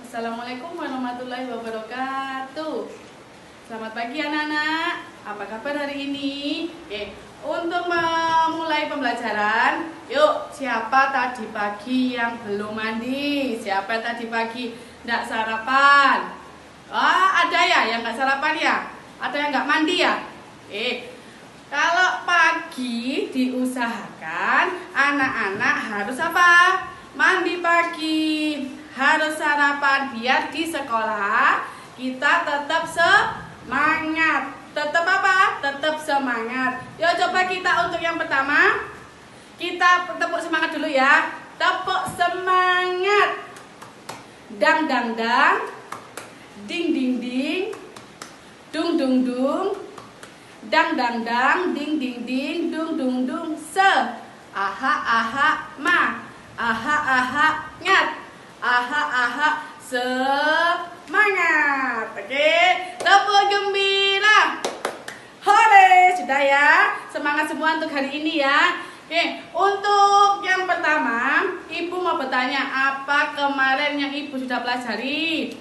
Assalamualaikum warahmatullahi wabarakatuh. Selamat pagi anak-anak. Apa kabar hari ini? Oke, untuk memulai pembelajaran, yuk siapa tadi pagi yang belum mandi? Siapa tadi pagi nggak sarapan? Ada ya yang nggak sarapan ya? Ada yang nggak mandi ya? Kalau pagi diusahakan anak-anak harus apa? Mandi pagi, harus sarapan biar di sekolah kita tetap semangat. Tetap apa? Tetap semangat. Yuk coba kita untuk yang pertama, kita tepuk semangat dulu ya. Tepuk semangat. Dang dang dang, ding ding ding, dung dung dung, dang dang dang, ding ding ding, dung dung dung, aha aha ma, aha aha nyat, aha aha semangat. Oke, tepuk gembira. Hore, sudah ya. Semangat semua untuk hari ini ya. Oke, untuk yang pertama, Ibu mau bertanya, apa kemarin yang Ibu sudah pelajari?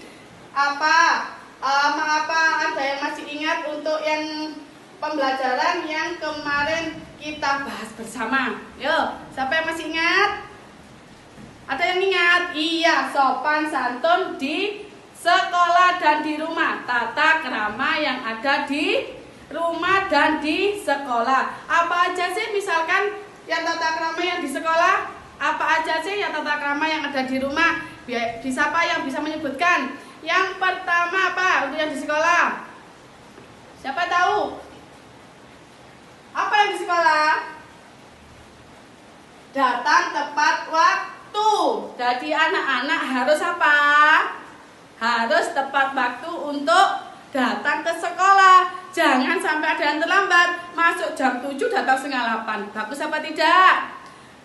Apa ada yang masih ingat untuk yang pembelajaran yang kemarin kita bahas bersama? Yuk, siapa yang masih ingat? Ada yang ingat? Iya, sopan santun di sekolah dan di rumah. Tata krama yang ada di rumah dan di sekolah. Apa aja sih misalkan yang tata krama yang di sekolah? Apa aja sih yang tata krama yang ada di rumah? Siapa yang bisa menyebutkan? Yang pertama apa untuk yang di sekolah? Siapa tahu? Apa yang di sekolah? Datang tepat waktu. Jadi anak-anak harus apa? Harus tepat waktu untuk datang ke sekolah. Jangan sampai ada yang terlambat. Masuk jam 7 datang setengah 8. Bagus apa tidak?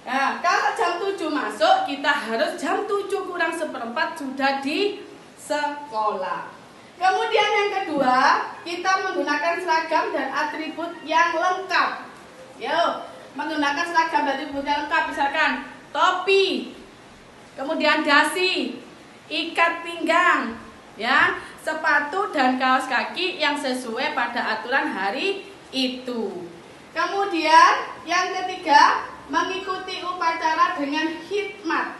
Nah, kalau jam 7 masuk, kita harus jam 7 kurang seperempat sudah di sekolah. Kemudian yang kedua, kita menggunakan seragam dan atribut yang lengkap. Yuk, menggunakan seragam dan atribut yang lengkap, misalkan topi, kemudian dasi, ikat pinggang, ya, sepatu dan kaos kaki yang sesuai pada aturan hari itu. Kemudian yang ketiga, mengikuti upacara dengan hikmat.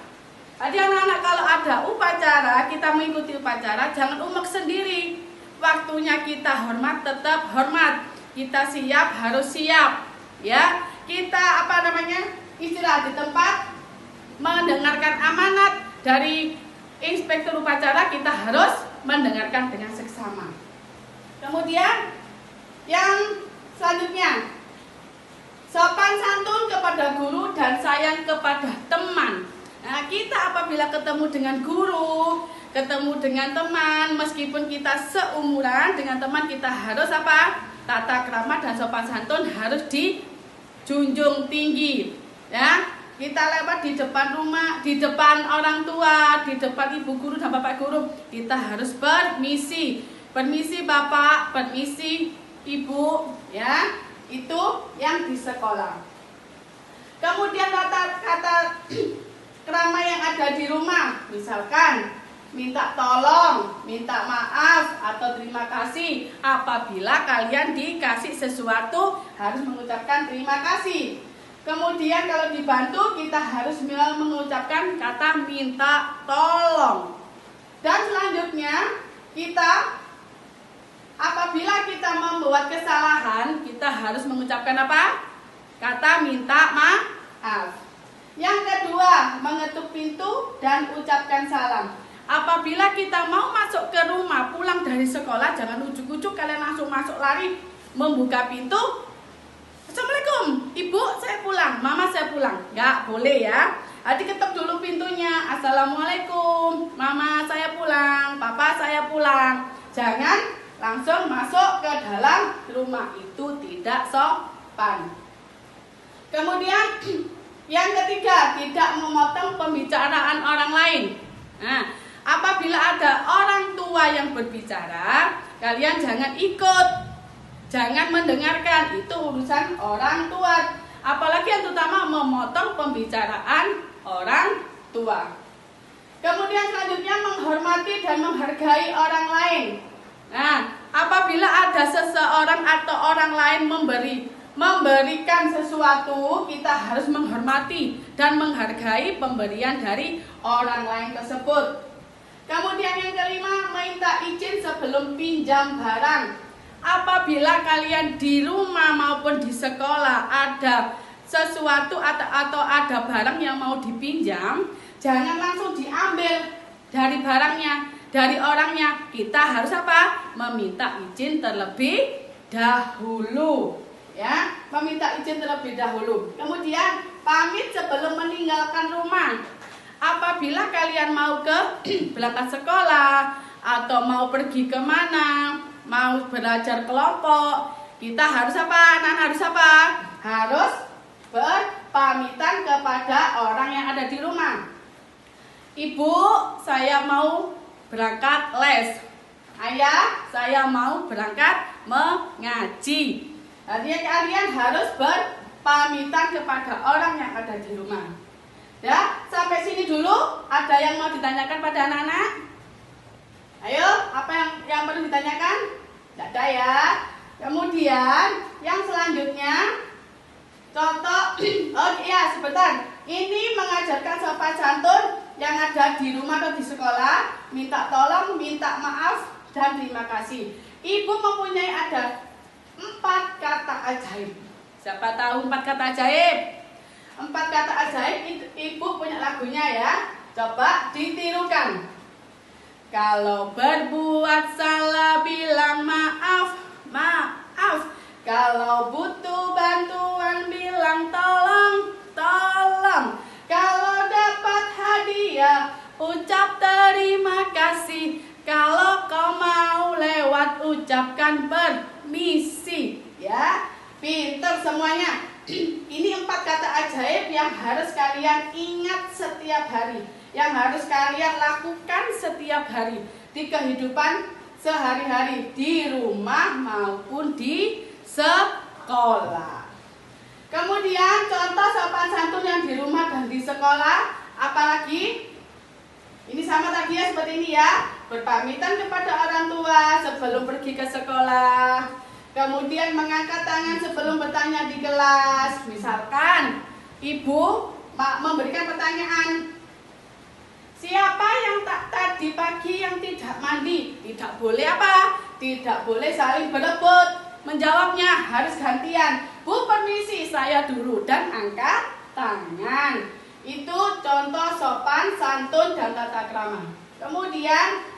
Jadi anak-anak kalau ada upacara, kita mengikuti upacara, jangan umek sendiri. Waktunya kita hormat, tetap hormat. Kita siap, harus siap. Ya, kita istirahat di tempat, mendengarkan amanat dari inspektur upacara, kita harus mendengarkan dengan seksama. Kemudian yang selanjutnya, sopan santun kepada guru dan sayang kepada teman. Nah, kita apabila ketemu dengan guru, ketemu dengan teman, meskipun kita seumuran dengan teman, kita harus apa? Tata krama dan sopan santun harus dijunjung tinggi. Ya, kita lewat di depan rumah, di depan orang tua, di depan ibu guru dan bapak guru, kita harus permisi. Permisi bapak, permisi ibu, ya. Itu yang di sekolah. Kemudian tata krama yang ada di rumah, misalkan minta tolong, minta maaf, atau terima kasih. Apabila kalian dikasih sesuatu, harus mengucapkan terima kasih. Kemudian kalau dibantu, kita harus mengucapkan kata minta tolong. Dan selanjutnya, apabila kita membuat kesalahan, kita harus mengucapkan apa? Kata minta maaf. Yang kedua, mengetuk pintu dan ucapkan salam. Apabila kita mau masuk ke rumah, pulang dari sekolah, jangan ujuk-ujuk kalian langsung masuk lari membuka pintu. Assalamualaikum, ibu saya pulang, mama saya pulang. Nggak boleh ya. Jadi ketuk dulu pintunya. Assalamualaikum, mama saya pulang, papa saya pulang. Jangan langsung masuk ke dalam rumah, itu tidak sopan. Kemudian yang ketiga, tidak memotong pembicaraan orang lain. Nah, apabila ada orang tua yang berbicara, kalian jangan ikut, jangan mendengarkan, itu urusan orang tua. Apalagi yang terutama memotong pembicaraan orang tua. Kemudian selanjutnya menghormati dan menghargai orang lain. Nah, apabila ada seseorang atau orang lain memberikan sesuatu, kita harus menghormati dan menghargai pemberian dari orang lain tersebut. Kemudian yang kelima, minta izin sebelum pinjam barang. Apabila kalian di rumah maupun di sekolah ada sesuatu atau ada barang yang mau dipinjam, jangan langsung diambil dari barangnya, dari orangnya. Kita harus apa? Meminta izin terlebih dahulu. Ya, meminta izin terlebih dahulu. Kemudian pamit sebelum meninggalkan rumah. Apabila kalian mau berangkat sekolah atau mau pergi kemana, mau belajar kelompok, kita harus apa? Harus apa? Harus berpamitan kepada orang yang ada di rumah. Ibu, saya mau berangkat les. Ayah, saya mau berangkat mengaji. Artinya kalian harus berpamitan kepada orang yang ada di rumah. Ya, sampai sini dulu. Ada yang mau ditanyakan pada anak-anak? Ayo, apa yang perlu ditanyakan? Tidak ada ya. Kemudian yang selanjutnya, contoh. Oh iya, sebentar. Ini mengajarkan sopan santun yang ada di rumah atau di sekolah. Minta tolong, minta maaf, dan terima kasih. Ibu mempunyai ada 4 kata ajaib. Siapa tahu 4 kata ajaib? 4 kata ajaib, ibu punya lagunya ya. Coba ditirukan. Kalau berbuat salah bilang maaf, maaf. Kalau butuh bantuan bilang tolong, tolong. Kalau dapat hadiah ucap terima kasih. Kalau kau mau lewat ucapkan permisi. Ya, pinter semuanya. Ini 4 kata ajaib yang harus kalian ingat setiap hari, yang harus kalian lakukan setiap hari di kehidupan sehari-hari di rumah maupun di sekolah. Kemudian contoh sopan santun yang di rumah dan di sekolah, apalagi ini sama tadi ya, seperti ini ya. Berpamitan kepada orang tua sebelum pergi ke sekolah. Kemudian mengangkat tangan sebelum bertanya di kelas. Misalkan ibu memberikan pertanyaan, siapa yang tadi pagi yang tidak mandi? Tidak boleh apa? Tidak boleh saling berebut. Menjawabnya harus gantian. Bu, permisi, saya dulu, dan angkat tangan. Itu contoh sopan santun dan tata krama. Kemudian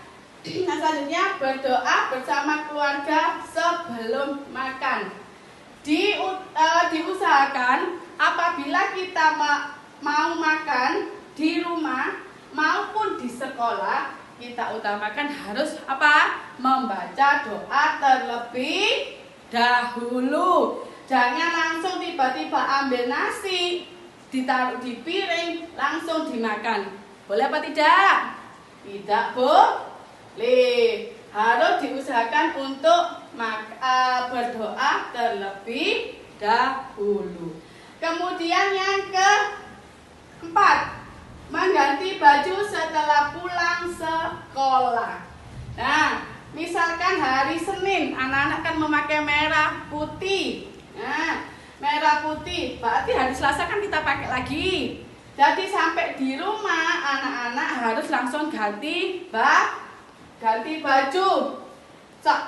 selanjutnya berdoa bersama keluarga sebelum makan. Diusahakan apabila kita mau makan di rumah maupun di sekolah, kita utamakan harus apa? Membaca doa terlebih dahulu. Jangan langsung tiba-tiba ambil nasi, ditaruh di piring, langsung dimakan. Boleh apa tidak? Tidak boleh. Harus diusahakan untuk berdoa terlebih dahulu. Kemudian yang keempat, mengganti baju setelah pulang sekolah. Nah, misalkan hari Senin, anak-anak kan memakai merah putih. Nah, merah putih, berarti hari Selasa kan kita pakai lagi. Jadi sampai di rumah, anak-anak harus langsung ganti baju.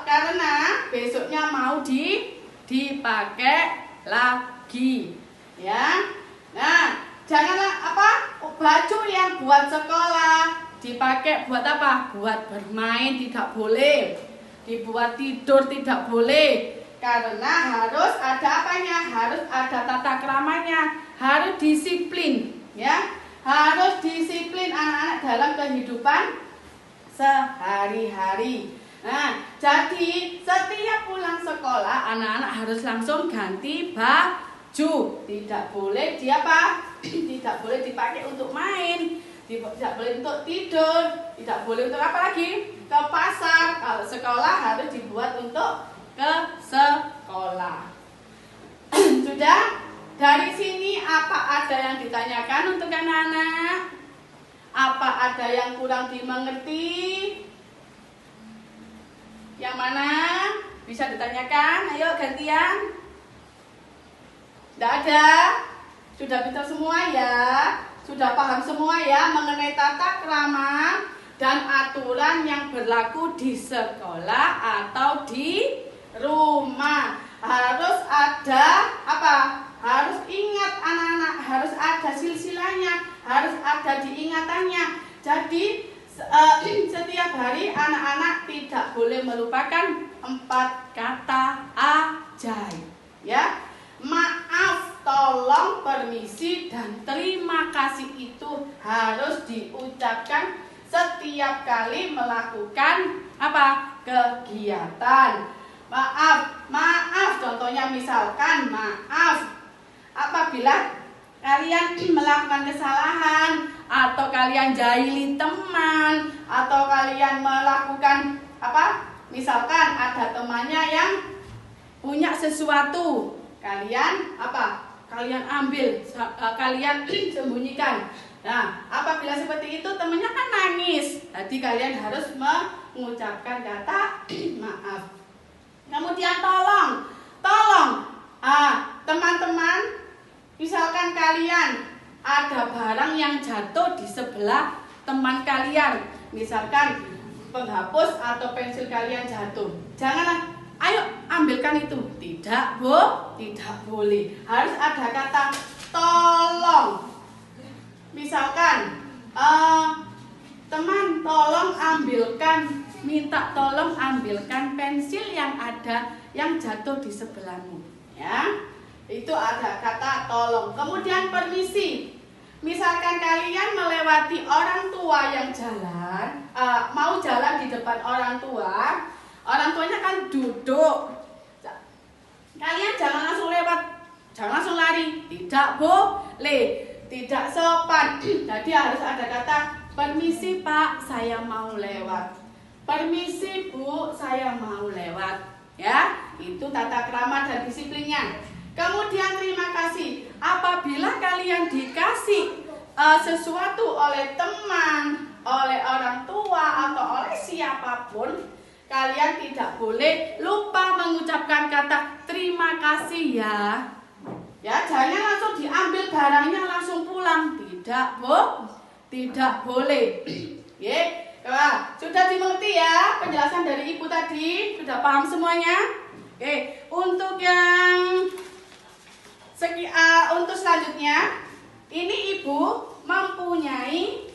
Karena besoknya mau dipakai lagi. Ya. Nah, janganlah baju yang buat sekolah dipakai buat apa? Buat bermain tidak boleh. Dibuat tidur tidak boleh. Karena harus ada apanya? Harus ada tata keramanya, harus disiplin, ya. Harus disiplin anak-anak dalam kehidupan sehari-hari. Nah, jadi setiap pulang sekolah anak-anak harus langsung ganti baju. Tidak boleh tidak boleh dipakai untuk main, tidak boleh untuk tidur, tidak boleh untuk apa lagi? Ke pasar. Kalau sekolah harus dibuat untuk ke sekolah. Sudah? Dari sini apa ada yang ditanyakan untuk anak-anak? Apa ada yang kurang dimengerti? Yang mana? Bisa ditanyakan, ayo gantian. Tidak ada? Sudah pintar semua ya? Sudah paham semua ya mengenai tata krama dan aturan yang berlaku di sekolah atau di rumah. Harus ada apa? Harus ingat anak-anak, harus ada silsilahnya, harus ada diingatannya. Jadi setiap hari anak-anak tidak boleh melupakan 4 kata ajaib. Ya, maaf, tolong, permisi, dan terima kasih itu harus diucapkan setiap kali melakukan apa? Kegiatan. Maaf, contohnya misalkan maaf apabila kalian melakukan kesalahan, atau kalian jahili teman, atau kalian melakukan apa? Misalkan ada temannya yang punya sesuatu, kalian apa? Kalian ambil, kalian sembunyikan. Nah, apabila seperti itu temannya kan nangis. Jadi kalian harus mengucapkan kata maaf. Kemudian tolong, teman-teman, misalkan kalian ada barang yang jatuh di sebelah teman kalian, misalkan penghapus atau pensil kalian jatuh, janganlah, ayo ambilkan itu, tidak boleh, harus ada kata tolong. Misalkan teman tolong ambilkan, minta tolong ambilkan pensil yang ada yang jatuh di sebelahmu, ya. Itu ada kata tolong. Kemudian permisi. Misalkan kalian melewati orang tua yang jalan, mau jalan di depan orang tuanya kan duduk. Kalian jangan langsung lewat, jangan langsung lari, tidak boleh, tidak sopan. Jadi harus ada kata permisi Pak, saya mau lewat. Permisi Bu, saya mau lewat. Ya, itu tata krama dan disiplinnya. Kemudian terima kasih. Apabila kalian dikasih sesuatu oleh teman, oleh orang tua, atau oleh siapapun, kalian tidak boleh lupa mengucapkan kata terima kasih ya. Ya, jangan langsung diambil barangnya langsung pulang. Tidak boleh. Ya, sudah dimengerti ya penjelasan dari Ibu tadi? Sudah paham semuanya? Oke, untuk yang untuk selanjutnya, ini Ibu mempunyai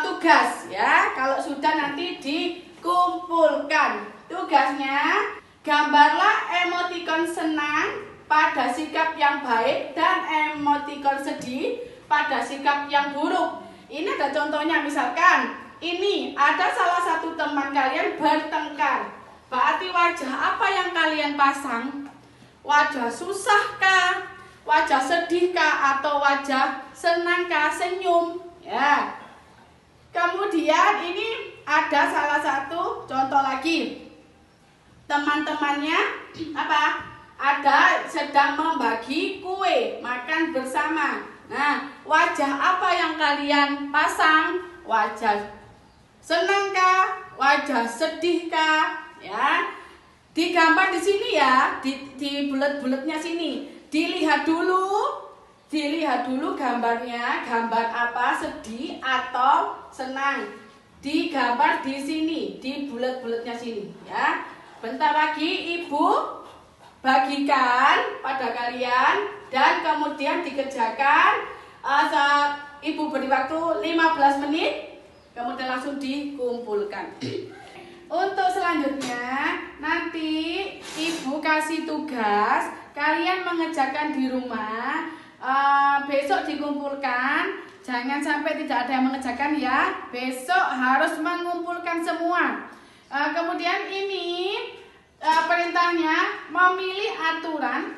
tugas ya. Kalau sudah nanti dikumpulkan tugasnya, gambarlah emotikon senang pada sikap yang baik dan emotikon sedih pada sikap yang buruk. Ini ada contohnya, misalkan ini ada salah satu teman kalian bertengkar. Berarti wajah apa yang kalian pasang? Wajah susahkah, wajah sedihkah, atau wajah senangkah, senyum? Ya. Kemudian ini ada salah satu contoh lagi. Teman-temannya apa? Ada sedang membagi kue, makan bersama. Nah, wajah apa yang kalian pasang? Wajah senangkah, wajah sedihkah? Ya. Digambar di sini ya, di bulat-bulatnya sini. Dilihat dulu gambarnya, gambar apa, sedih atau senang. Digambar di sini, di bulat-bulatnya sini ya. Bentar lagi Ibu bagikan pada kalian dan kemudian dikerjakan. Saat Ibu beri waktu 15 menit, kemudian langsung dikumpulkan. Untuk selanjutnya, nanti Ibu kasih tugas, kalian mengerjakan di rumah, besok dikumpulkan, jangan sampai tidak ada yang mengerjakan ya, besok harus mengumpulkan semua. Kemudian ini perintahnya, memilih aturan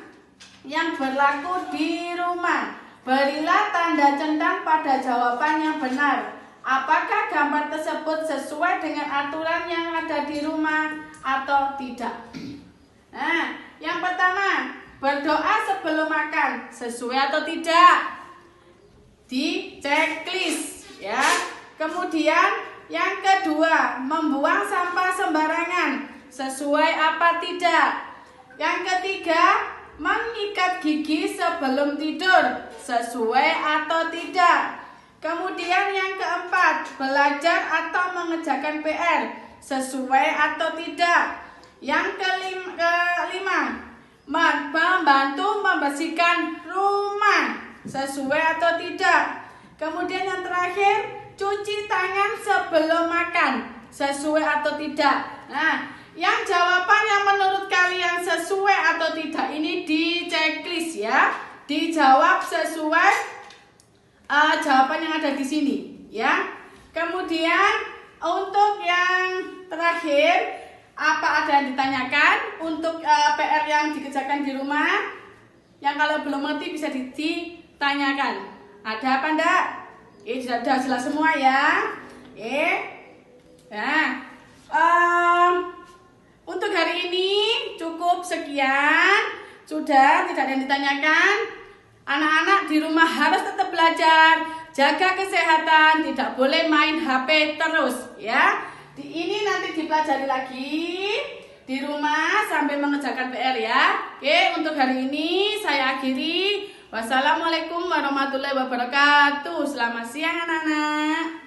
yang berlaku di rumah. Berilah tanda centang pada jawaban yang benar. Apakah gambar tersebut sesuai dengan aturan yang ada di rumah atau tidak? Nah, yang pertama, berdoa sebelum makan, sesuai atau tidak? Di checklist. ya. Kemudian yang kedua, membuang sampah sembarangan, sesuai apa tidak. Yang ketiga, mengikat gigi sebelum tidur, sesuai atau tidak. Kemudian yang keempat, belajar atau mengerjakan PR, sesuai atau tidak. Yang kelima, membantu membersihkan rumah, sesuai atau tidak. Kemudian yang terakhir, cuci tangan sebelum makan, sesuai atau tidak. Nah, yang jawaban yang menurut kalian sesuai atau tidak ini di checklist ya. Dijawab sesuai jawaban yang ada di sini ya. Kemudian untuk yang terakhir, apa ada yang ditanyakan untuk PR yang dikerjakan di rumah? Yang kalau belum ngerti bisa ditanyakan. Ada apa enggak? Sudah jelas semua ya. Nah, untuk hari ini cukup sekian. Sudah tidak ada yang ditanyakan. Anak-anak di rumah harus tetap belajar, jaga kesehatan, tidak boleh main HP terus ya. Ini nanti dipelajari lagi di rumah sambil mengerjakan PR ya. Oke, untuk hari ini saya akhiri. Wassalamualaikum warahmatullahi wabarakatuh. Selamat siang anak-anak.